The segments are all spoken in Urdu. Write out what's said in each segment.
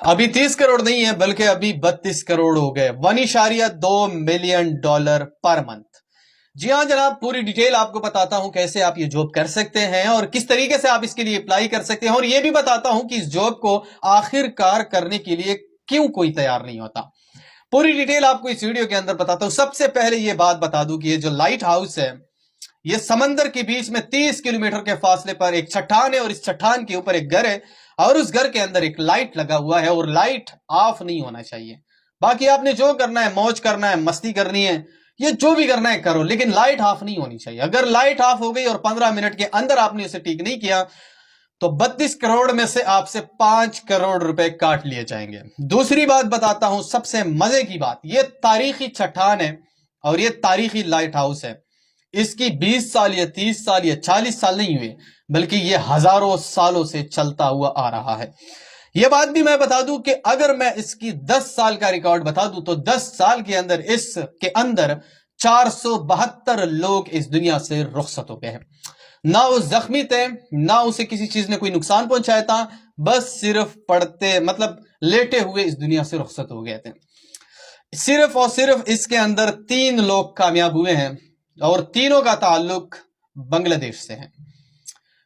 ابھی 30 کروڑ نہیں ہے بلکہ ابھی 32 کروڑ ہو گئے، 1.2 ملین ڈالر پر منتھ۔ جی ہاں جناب، پوری ڈیٹیل آپ کو بتاتا ہوں کیسے آپ یہ جاب کر سکتے ہیں اور کس طریقے سے آپ اس کے لیے اپلائی کر سکتے ہیں، اور یہ بھی بتاتا ہوں کہ اس جاب کو آخر کار کرنے کے لیے کیوں کوئی تیار نہیں ہوتا۔ پوری ڈیٹیل آپ کو اس ویڈیو کے اندر بتاتا ہوں۔ سب سے پہلے یہ بات بتا دوں کہ یہ جو لائٹ ہاؤس ہے یہ سمندر کے بیچ میں 30 کلومیٹر کے فاصلے پر ایک چٹان ہے، اور اس چٹان کے اوپر ایک گھر ہے، اور اس گھر کے اندر ایک لائٹ لگا ہوا ہے، اور لائٹ آف نہیں ہونا چاہیے۔ باقی آپ نے جو کرنا ہے، موج کرنا ہے، مستی کرنی ہے، یہ جو بھی کرنا ہے کرو، لیکن لائٹ آف نہیں ہونی چاہیے۔ اگر لائٹ آف ہو گئی اور 15 منٹ کے اندر آپ نے اسے ٹھیک نہیں کیا تو 32 کروڑ میں سے آپ سے 5 کروڑ روپے کاٹ لیے جائیں گے۔ دوسری بات بتاتا ہوں، سب سے مزے کی بات، یہ تاریخی چٹان ہے اور یہ تاریخی لائٹ ہاؤس ہے۔ اس کی 20 سال یا 30 سال یا 40 سال نہیں ہوئے، بلکہ یہ ہزاروں سالوں سے چلتا ہوا آ رہا ہے۔ یہ بات بھی میں بتا دوں کہ اگر میں اس کی 10 سال کا ریکارڈ بتا دوں تو 10 سال کے اندر اس کے اندر 472 لوگ اس دنیا سے رخصت ہو گئے ہیں۔ نہ وہ زخمی تھے، نہ اسے کسی چیز نے کوئی نقصان پہنچایا تھا، بس صرف لیٹے ہوئے اس دنیا سے رخصت ہو گئے تھے۔ صرف اور صرف اس کے اندر 3 لوگ کامیاب ہوئے ہیں، اور تینوں کا تعلق بنگلہ دیش سے ہے۔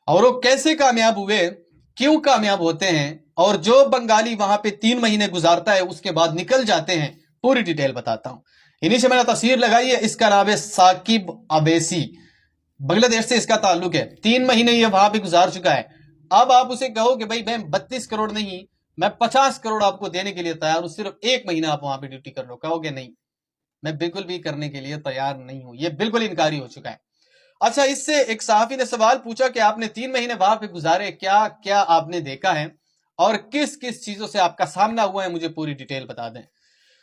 اور وہ کیسے کامیاب ہوئے، کیوں کامیاب ہوتے ہیں، اور جو بنگالی وہاں پہ 3 مہینے گزارتا ہے اس کے بعد نکل جاتے ہیں، پوری ڈیٹیل بتاتا ہوں۔ انہی سے میں نے تصویر لگائی ہے، اس کا نام ہے ثاقب اویسی، بنگلہ دیش سے اس کا تعلق ہے۔ 3 مہینے یہ وہاں پہ گزار چکا ہے۔ اب آپ اسے کہو کہ بھائی میں 32 کروڑ نہیں، میں 50 کروڑ آپ کو دینے کے لیے تیار ہوں، صرف 1 مہینہ آپ وہاں پہ ڈیوٹی کر لو، کہو گے نہیں، میں بالکل بھی کرنے کے لیے تیار نہیں ہوں، یہ بالکل انکاری ہو چکا ہے۔ اچھا، اس سے ایک صحافی نے سوال پوچھا کہ آپ نے 3 مہینے وہاں پہ گزارے، کیا کیا آپ نے دیکھا ہے اور کس کس چیزوں سے آپ کا سامنا ہوا ہے، مجھے پوری ڈیٹیل بتا دیں۔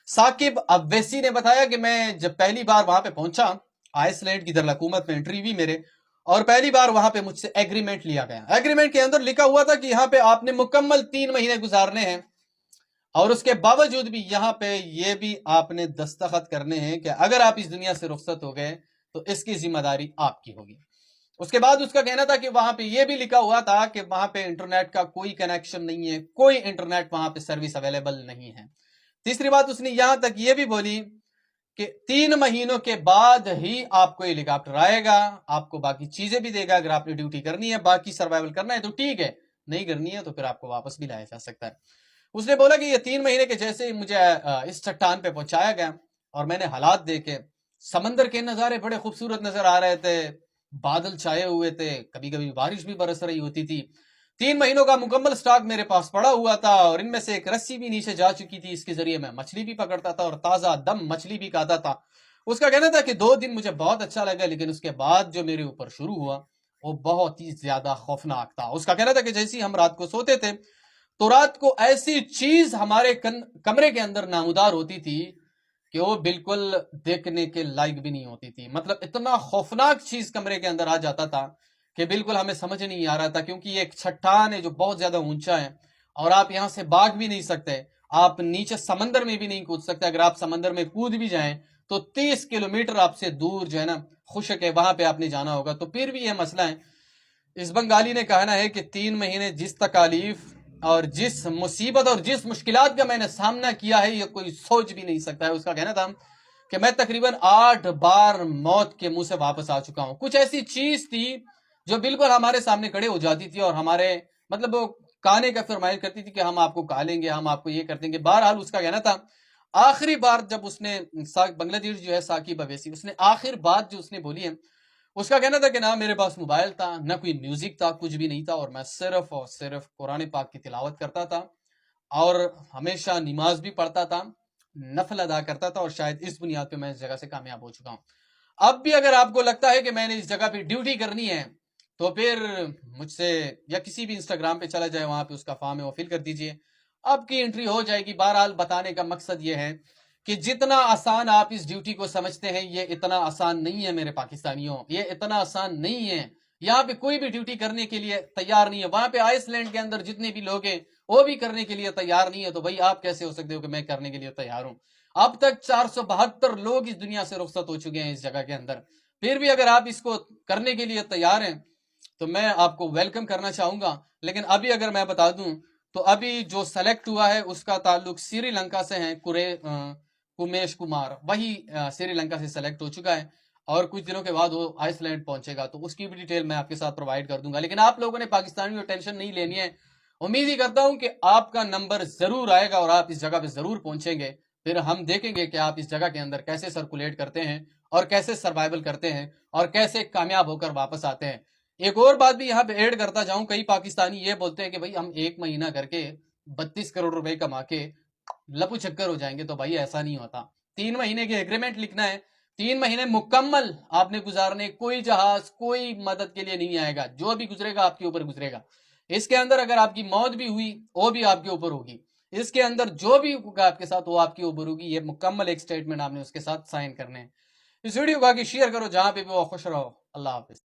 ثاقب اویسی نے بتایا کہ میں جب پہلی بار وہاں پہ پہنچا، آئس لینڈ کی دارالحکومت میں انٹری ہوئی میرے، اور پہلی بار وہاں پہ مجھ سے ایگریمنٹ لیا گیا۔ ایگریمنٹ کے اندر لکھا ہوا تھا کہ یہاں پہ آپ نے مکمل 3 مہینے گزارنے ہیں، اور اس کے باوجود بھی یہاں پہ یہ بھی آپ نے دستخط کرنے ہیں کہ اگر آپ اس دنیا سے رخصت ہو گئے تو اس کی ذمہ داری آپ کی ہوگی۔ اس کے بعد اس کا کہنا تھا کہ وہاں پہ یہ بھی لکھا ہوا تھا کہ وہاں پہ انٹرنیٹ کا کوئی کنیکشن نہیں ہے، کوئی انٹرنیٹ وہاں پہ سروس اویلیبل نہیں ہے۔ تیسری بات اس نے یہاں تک یہ بھی بولی کہ 3 مہینوں کے بعد ہی آپ کو ہیلی کاپٹر آئے گا، آپ کو باقی چیزیں بھی دے گا، اگر آپ نے ڈیوٹی کرنی ہے، باقی سروائیول کرنا ہے تو ٹھیک ہے، نہیں کرنی ہے تو پھر آپ کو واپس بھی لایا جا سکتا ہے۔ اس نے بولا کہ یہ 3 مہینے کے جیسے ہی مجھے اس چٹان پہ پہنچایا گیا اور میں نے حالات دیکھے، سمندر کے نظارے بڑے خوبصورت نظر آ رہے تھے، بادل چھائے ہوئے تھے، کبھی کبھی بارش بھی برس رہی ہوتی تھی۔ 3 مہینوں کا مکمل سٹاک میرے پاس پڑا ہوا تھا، اور ان میں سے ایک رسی بھی نیچے جا چکی تھی، اس کے ذریعے میں مچھلی بھی پکڑتا تھا اور تازہ دم مچھلی بھی کھاتا تھا۔ اس کا کہنا تھا کہ 2 دن مجھے بہت اچھا لگا، لیکن اس کے بعد جو میرے اوپر شروع ہوا وہ بہت ہی زیادہ خوفناک تھا۔ اس کا کہنا تھا کہ جیسے ہم رات کو سوتے تھے تو رات کو ایسی چیز ہمارے کمرے کے اندر نامودار ہوتی تھی کہ وہ بالکل دیکھنے کے لائق بھی نہیں ہوتی تھی۔ مطلب اتنا خوفناک چیز کمرے کے اندر آ جاتا تھا کہ بالکل ہمیں سمجھ نہیں آ رہا تھا، کیونکہ یہ ایک چٹان ہے جو بہت زیادہ اونچا ہے، اور آپ یہاں سے بھاگ بھی نہیں سکتے، آپ نیچے سمندر میں بھی نہیں کود سکتے۔ اگر آپ سمندر میں کود بھی جائیں تو 30 کلومیٹر آپ سے دور جو ہے نا خشک ہے، وہاں پہ آپ نے جانا ہوگا، تو پھر بھی یہ مسئلہ ہے۔ اس بنگالی نے کہنا ہے کہ 3 مہینے جس تکالیف اور جس مصیبت اور جس مشکلات کا میں نے سامنا کیا ہے یہ کوئی سوچ بھی نہیں سکتا ہے۔ اس کا کہنا تھا کہ میں تقریباً 8 بار موت کے منہ سے واپس آ چکا ہوں۔ کچھ ایسی چیز تھی جو بالکل ہمارے سامنے کھڑے ہو جاتی تھی اور ہمارے مطلب وہ کھانے کا فرمائش کرتی تھی کہ ہم آپ کو کھا لیں گے، ہم آپ کو یہ کر دیں گے۔ بہرحال اس کا کہنا تھا آخری بار جب اس نے بنگلہ دیش جو ہے ثاقب اویسی، اس نے آخر بات جو اس نے بولی ہے، اس کا کہنا تھا کہ نہ میرے پاس موبائل تھا، نہ کوئی میوزک تھا، کچھ بھی نہیں تھا، اور میں صرف اور صرف قرآن پاک کی تلاوت کرتا تھا، اور ہمیشہ نماز بھی پڑھتا تھا، نفل ادا کرتا تھا، اور شاید اس بنیاد پہ میں اس جگہ سے کامیاب ہو چکا ہوں۔ اب بھی اگر آپ کو لگتا ہے کہ میں نے اس جگہ پہ ڈیوٹی کرنی ہے تو پھر مجھ سے یا کسی بھی انسٹاگرام پہ چلا جائے، وہاں پہ اس کا فارم ہے وہ فل کر دیجئے، آپ کی انٹری ہو جائے گی۔ بہرحال بتانے کا مقصد یہ ہے کہ جتنا آسان آپ اس ڈیوٹی کو سمجھتے ہیں یہ اتنا آسان نہیں ہے میرے پاکستانیوں، یہ اتنا آسان نہیں ہے۔ یہاں پہ کوئی بھی ڈیوٹی کرنے کے لیے تیار نہیں ہے۔ وہاں پہ آئس لینڈ کے اندر جتنے بھی لوگ ہیں وہ بھی کرنے کے لیے تیار نہیں ہے، تو بھائی آپ کیسے ہو سکتے ہو کہ میں کرنے کے لیے تیار ہوں؟ اب تک 472 لوگ اس دنیا سے رخصت ہو چکے ہیں اس جگہ کے اندر، پھر بھی اگر آپ اس کو کرنے کے لیے تیار ہیں تو میں آپ کو ویلکم کرنا چاہوں گا۔ لیکن ابھی اگر میں بتا دوں تو ابھی جو سلیکٹ ہوا ہے اس کا تعلق سری لنکا سے ہے، کمیش کمار، وہی سری لنکا سے سلیکٹ ہو چکا ہے اور کچھ دنوں کے بعد وہ آئس لینڈ پہنچے گا، تو اس کی بھی ڈیٹیل میں آپ کے ساتھ پرووائڈ کر دوں گا۔ لیکن آپ لوگوں نے پاکستانیوں ٹینشن نہیں لینی ہے، امید ہی کرتا ہوں کہ آپ کا نمبر ضرور آئے گا اور آپ اس جگہ پہ ضرور پہنچیں گے، پھر ہم دیکھیں گے کہ آپ اس جگہ کے اندر کیسے سرکولیٹ کرتے ہیں اور کیسے سروائیول کرتے ہیں اور کیسے کامیاب ہو کر واپس آتے ہیں۔ ایک اور بات بھی یہاں پہ ایڈ کرتا جاؤں، کئی پاکستانی یہ بولتے ہیں کہ بھائی ہم 1 مہینہ کر کے 32 کروڑ روپے کما کے لپو چکر ہو جائیں گے، تو بھائی ایسا نہیں ہوتا۔ 3 مہینے کے ایگریمنٹ لکھنا ہے، 3 مہینے مکمل آپ نے گزارنے، کوئی جہاز کوئی مدد کے لیے نہیں آئے گا، جو بھی گزرے گا آپ کے اوپر گزرے گا۔ اس کے اندر اگر آپ کی موت بھی ہوئی وہ بھی آپ کے اوپر ہوگی، اس کے اندر جو بھی ہوگا آپ کے ساتھ وہ آپ کے اوپر ہوگی۔ یہ مکمل ایک سٹیٹمنٹ آپ نے اس کے ساتھ سائن کرنے ہیں۔ اس ویڈیو کو آگے شیئر کرو، جہاں پہ بھی وہ خوش رہو۔ اللہ حافظ۔